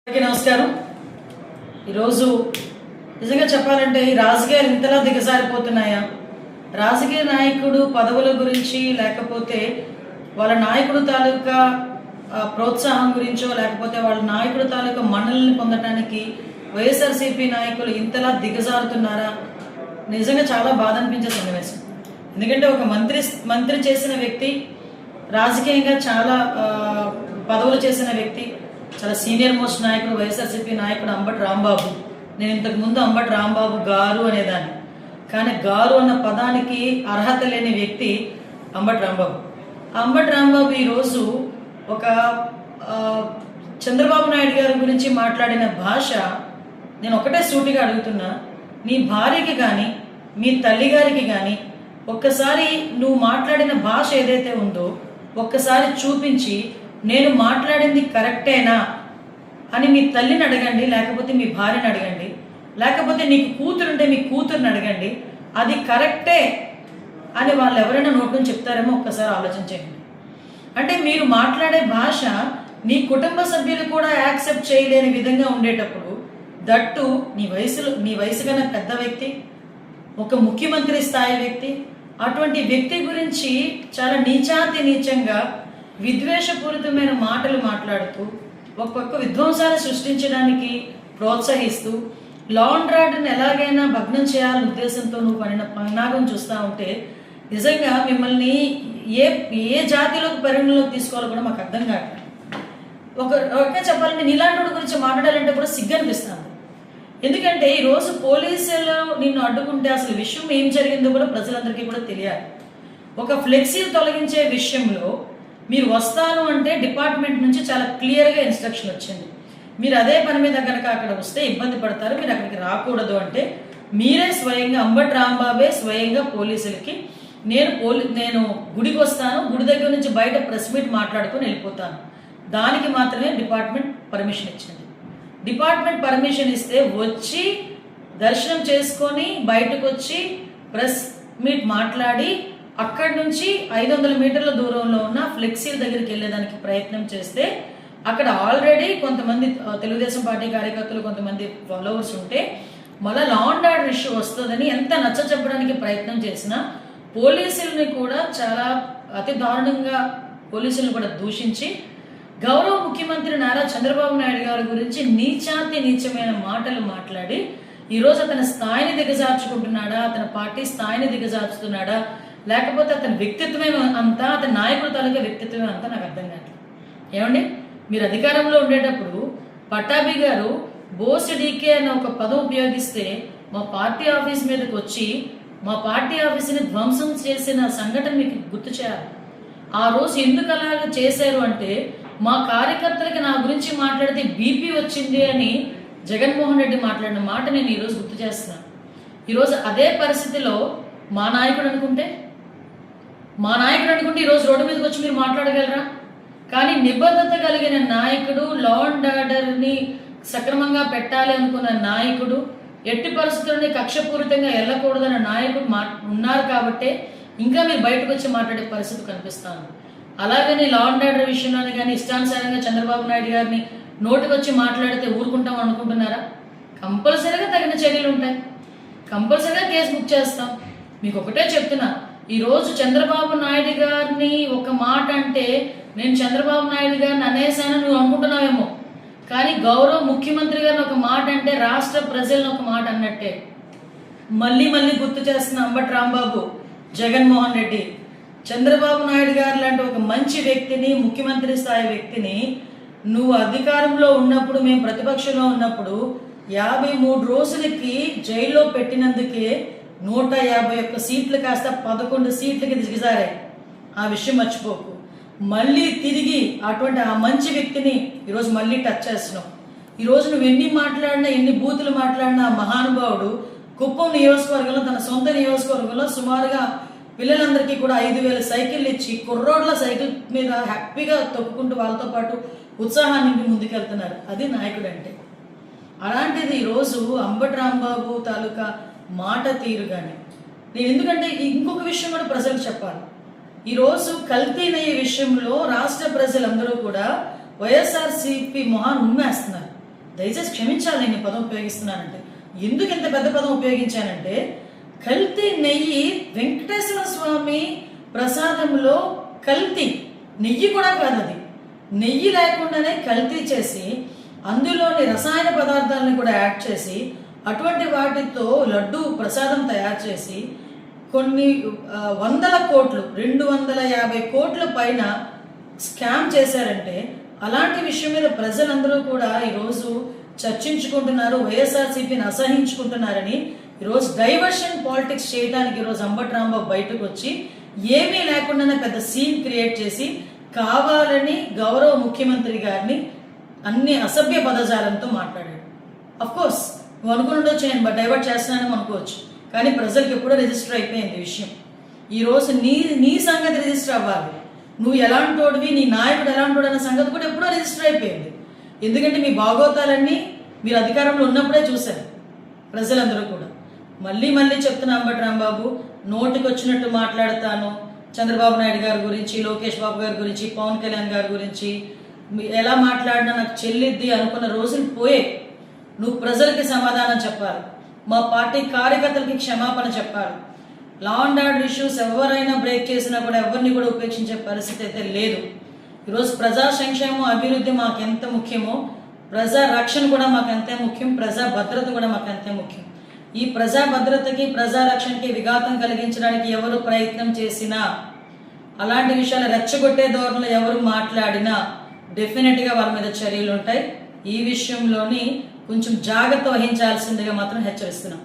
నమస్కారం. ఈరోజు నిజంగా చెప్పాలంటే ఈ రాజకీయాలు ఇంతలా దిగజారిపోతున్నాయా? రాజకీయ నాయకుడు పదవుల గురించి లేకపోతే వాళ్ళ నాయకుడు తాలూకా ప్రోత్సాహం గురించో లేకపోతే వాళ్ళ నాయకుడు తాలూకా మన్నల్ని పొందడానికి వైఎస్ఆర్సీపీ నాయకులు ఇంతలా దిగజారుతున్నారా? నిజంగా చాలా బాధ అనిపించే సన్నివేశం. ఎందుకంటే ఒక మంత్రి చేసిన వ్యక్తి, రాజకీయంగా చాలా పదవులు చేసిన వ్యక్తి, చాలా సీనియర్ మోస్ట్ నాయకుడు, వైఎస్ఆర్సీపీ నాయకుడు అంబటి రాంబాబు. నేను ఇంతకు ముందు అంబటి రాంబాబు గారు అనేదాన్ని, కానీ గారు అన్న పదానికి అర్హత లేని వ్యక్తి అంబటి రాంబాబు. అంబటి రాంబాబు ఈరోజు ఒక చంద్రబాబు నాయుడు గారి గురించి మాట్లాడిన భాష, నేను ఒకటే సూటిగా అడుగుతున్నా, నీ భార్యకి కానీ మీ తల్లి గారికి కానీ ఒక్కసారి నువ్వు మాట్లాడిన భాష ఏదైతే ఉందో ఒక్కసారి చూపించి నేను మాట్లాడింది కరెక్టేనా అని మీ తల్లిని అడగండి, లేకపోతే మీ భార్యని అడగండి, లేకపోతే నీకు కూతురుంటే మీ కూతురుని అడగండి, అది కరెక్టే అని వాళ్ళు ఎవరైనా నోటి నుంచి చెప్తారేమో ఒక్కసారి ఆలోచించండి. అంటే మీరు మాట్లాడే భాష నీ కుటుంబ సభ్యులు కూడా యాక్సెప్ట్ చేయలేని విధంగా ఉండేటప్పుడు, దట్టు నీ వయసు కన్నా పెద్ద వ్యక్తి, ఒక ముఖ్యమంత్రి స్థాయి వ్యక్తి, అటువంటి వ్యక్తి గురించి చాలా నీచంగా విద్వేషపూరితమైన మాటలు మాట్లాడుతూ ఒక పక్క విధ్వంసాలు సృష్టించడానికి ప్రోత్సహిస్తూ లా అండ్ ఆర్డర్ని ఎలాగైనా భగ్నం చేయాలనే ఉద్దేశంతో నువ్వు పన్నాగం చూస్తూ ఉంటే నిజంగా మిమ్మల్ని ఏ జాతిలోకి పరిగణలోకి తీసుకోవాలో కూడా మాకు అర్థం కాదు. ఒక చెప్పాలంటే నీలాంటి గురించి మాట్లాడాలంటే కూడా సిగ్గు అనిపిస్తుంది. ఎందుకంటే ఈరోజు పోలీసులు నిన్ను అడ్డుకుంటే అసలు విషయం ఏం జరిగిందో కూడా ప్రజలందరికీ కూడా తెలియాలి. ఒక ఫ్లెక్సీలు తొలగించే విషయంలో మీరు వస్తాను అంటే డిపార్ట్మెంట్ నుంచి చాలా క్లియర్గా ఇన్స్ట్రక్షన్ వచ్చింది. మీరు అదే పని మీద కనుక అక్కడ వస్తే ఇబ్బంది పడతారు, మీరు అక్కడికి రాకూడదు అంటే మీరే స్వయంగా అంబటి రాంబాబే స్వయంగా పోలీసులకి నేను గుడికి వస్తాను, గుడి దగ్గర నుంచి బయట ప్రెస్ మీట్ మాట్లాడుకొని వెళ్ళిపోతాను, దానికి మాత్రమే డిపార్ట్మెంట్ పర్మిషన్ ఇచ్చింది. డిపార్ట్మెంట్ పర్మిషన్ ఇస్తే వచ్చి దర్శనం చేసుకొని బయటకు వచ్చి ప్రెస్ మీట్ మాట్లాడి అక్కడి నుంచి 500 మీటర్ల దూరంలో ఉన్న ఫ్లెక్సీల దగ్గరికి వెళ్ళేదానికి ప్రయత్నం చేస్తే అక్కడ ఆల్రెడీ కొంతమంది తెలుగుదేశం పార్టీ కార్యకర్తలు, కొంతమంది ఫాలోవర్స్ ఉంటే మళ్ళీ లా అండ్ ఆర్డర్ ఇష్యూ వస్తుందని ఎంత నచ్చ చెప్పడానికి ప్రయత్నం చేసినా పోలీసుల్ని కూడా చాలా అతి దారుణంగా పోలీసులను కూడా దూషించి గౌరవ ముఖ్యమంత్రి నారా చంద్రబాబు నాయుడు గారి గురించి నీచమైన మాటలు మాట్లాడి ఈరోజు అతని స్థాయిని దిగజార్చుకుంటున్నాడా, అతని పార్టీ స్థాయిని దిగజార్చుతున్నాడా, లేకపోతే అతని వ్యక్తిత్వమే అంతా, అతని నాయకుడు తాలూకా వ్యక్తిత్వమే అంతా నాకు అర్థం కాదు. ఏమండి, మీరు అధికారంలో ఉండేటప్పుడు పట్టాభి గారు బోస్ డీకే అన్న ఒక పదం ఉపయోగిస్తే మా పార్టీ ఆఫీస్ మీదకి వచ్చి మా పార్టీ ఆఫీస్ని ధ్వంసం చేసిన సంఘటన మీకు గుర్తు చేయాలి. ఆ రోజు ఎందుకు అలాగ చేశారు అంటే మా కార్యకర్తలకి నా గురించి మాట్లాడితే బీపీ వచ్చింది అని జగన్మోహన్ రెడ్డి మాట్లాడిన మాట నేను ఈరోజు గుర్తు చేస్తున్నాను. ఈరోజు అదే పరిస్థితిలో మా నాయకుడు అనుకుంటే ఈరోజు రోడ్డు మీదకి వచ్చి మీరు మాట్లాడగలరా? కానీ నిబద్ధత కలిగిన నాయకుడు, లా అండ్ ఆర్డర్ని సక్రమంగా పెట్టాలి అనుకున్న నాయకుడు, ఎట్టి పరిస్థితుల్ని కక్షపూరితంగా వెళ్ళకూడదన్న నాయకుడు ఉన్నారు కాబట్టే ఇంకా మీరు బయటకు వచ్చి మాట్లాడే పరిస్థితి కనిపిస్తాను. అలాగని లా అండ్ ఆర్డర్ విషయంలోనే కానీ ఇష్టానుసారంగా చంద్రబాబు నాయుడు గారిని నోటికి వచ్చి మాట్లాడితే ఊరుకుంటాం అనుకుంటున్నారా? కంపల్సరీగా తగిన చర్యలు ఉంటాయి, కంపల్సరీగా కేసు బుక్ చేస్తాం. మీకు ఒకటే చెప్తున్నా, ఈరోజు చంద్రబాబు నాయుడు గారిని ఒక మాట అంటే నేను చంద్రబాబు నాయుడు గారిని అనేసాను నువ్వు అనుకుంటున్నావేమో, కానీ గౌరవ ముఖ్యమంత్రి గారిని ఒక మాట అంటే రాష్ట్ర ప్రజలను ఒక మాట అన్నట్టే. మళ్ళీ గుర్తు చేస్తున్న అంబటి రాంబాబు, జగన్మోహన్ రెడ్డి, చంద్రబాబు నాయుడు గారు లాంటి ఒక మంచి వ్యక్తిని, ముఖ్యమంత్రి స్థాయి వ్యక్తిని నువ్వు అధికారంలో ఉన్నప్పుడు, మేము ప్రతిపక్షంలో ఉన్నప్పుడు 53 రోజులకి జైల్లో పెట్టినందుకే 151 సీట్లు కాస్త 11 సీట్లకి దిగజారాయి. ఆ విషయం మర్చిపోకు. మళ్ళీ తిరిగి అటువంటి ఆ మంచి వ్యక్తిని ఈరోజు మళ్ళీ టచ్ చేస్తున్నావు. ఈరోజు నువ్వు ఎన్ని మాట్లాడినా, ఎన్ని బూతులు మాట్లాడినా మహానుభావుడు కుప్పం నియోజకవర్గంలో, తన సొంత నియోజకవర్గంలో సుమారుగా పిల్లలందరికీ కూడా 5,000 సైకిళ్ళు ఇచ్చి కుర్రోడ్ల సైకిల్ మీద హ్యాపీగా తొక్కుకుంటూ వాళ్ళతో పాటు ఉత్సాహాన్ని ముందుకెళ్తున్నారు. అది నాయకుడు అంటే. అలాంటిది ఈరోజు అంబటి రాంబాబు తాలూకా మాట తీరు కానీ నేను ఎందుకంటే ఇంకొక విషయం కూడా ప్రజలకు చెప్పాలి. ఈరోజు కల్తీనయ్యే విషయంలో రాష్ట్ర ప్రజలందరూ కూడా వైఎస్ఆర్సీపీ మొహాన్ని ఉమ్మేస్తున్నారు. దయచేసి క్షమించాలి నేను ఈ పదం ఉపయోగిస్తున్నానంటే. ఎందుకు ఇంత పెద్ద పదం ఉపయోగించానంటే, కల్తీ నెయ్యి వెంకటేశ్వర స్వామి ప్రసాదంలో కల్తీ నెయ్యి కూడా కాదు, అది నెయ్యి లేకుండానే కల్తీ చేసి అందులోని రసాయన పదార్థాలను కూడా యాడ్ చేసి అటువంటి వాటితో లడ్డు ప్రసాదం తయారు చేసి కొన్ని వందల కోట్లు 250 కోట్ల పైన స్కామ్ చేశారంటే, అలాంటి విషయం మీద ప్రజలందరూ కూడా ఈరోజు చర్చించుకుంటున్నారు, వైఎస్ఆర్సీపీని అసహించుకుంటున్నారని. ఈరోజు డైవర్షన్ పాలిటిక్స్ చేయడానికి ఈరోజు అంబటి రాంబాబు బయటకు వచ్చి ఏమీ లేకుండానే పెద్ద సీన్ క్రియేట్ చేసి కావాలని గౌరవ ముఖ్యమంత్రి గారిని అన్ని అసభ్య పదజాలంతో మాట్లాడాడు. అఫ్ కోర్స్ నువ్వు అనుకుని ఉండొచ్చు నేను డైవర్ట్ చేస్తున్నానని అనుకోవచ్చు, కానీ ప్రజలకు ఎప్పుడో రిజిస్టర్ అయిపోయింది విషయం. ఈరోజు నీ సంగతి రిజిస్టర్ అవ్వాలి. నువ్వు ఎలాంటోడివి, నీ నాయకుడు ఎలాంటోడు అన్న సంగతి కూడా ఎప్పుడో రిజిస్టర్ అయిపోయింది. ఎందుకంటే మీ భాగోతాలన్నీ మీరు అధికారంలో ఉన్నప్పుడే చూశారు ప్రజలందరూ కూడా. మళ్ళీ చెప్తున్నా అంబటి రాంబాబు, నోటికి వచ్చినట్టు మాట్లాడతాను. చంద్రబాబు నాయుడు గారి గురించి, లోకేష్ బాబు గారి గురించి, పవన్ కళ్యాణ్ గారి గురించి ఎలా మాట్లాడినా నాకు చెల్లిద్ది అనుకున్న రోజులు పోయే. నువ్వు ప్రజలకి సమాధానం చెప్పాలి, మా పార్టీ కార్యకర్తలకి క్షమాపణ చెప్పాలి. లా అండ్ ఆర్డర్ ఇష్యూస్ ఎవరైనా బ్రేక్ చేసినా కూడా ఎవరిని కూడా ఉపేక్షించే పరిస్థితి అయితే లేదు. ఈరోజు ప్రజా సంక్షేమం, అభివృద్ధి మాకు ఎంత ముఖ్యమో ప్రజా రక్షణ కూడా మాకు అంతే ముఖ్యం, ప్రజా భద్రత కూడా మాకు అంతే ముఖ్యం. ఈ ప్రజా భద్రతకి, ప్రజా రక్షణకి విఘాతం కలిగించడానికి ఎవరు ప్రయత్నం చేసినా, అలాంటి విషయాలు రెచ్చగొట్టే ధోరణిలో ఎవరు మాట్లాడినా డెఫినెట్గా వాళ్ళ మీద చర్యలు ఉంటాయి. ఈ విషయంలోని కొంచెం జాగ్రత్త వహించాల్సిందిగా మాత్రం హెచ్చరిస్తున్నాం.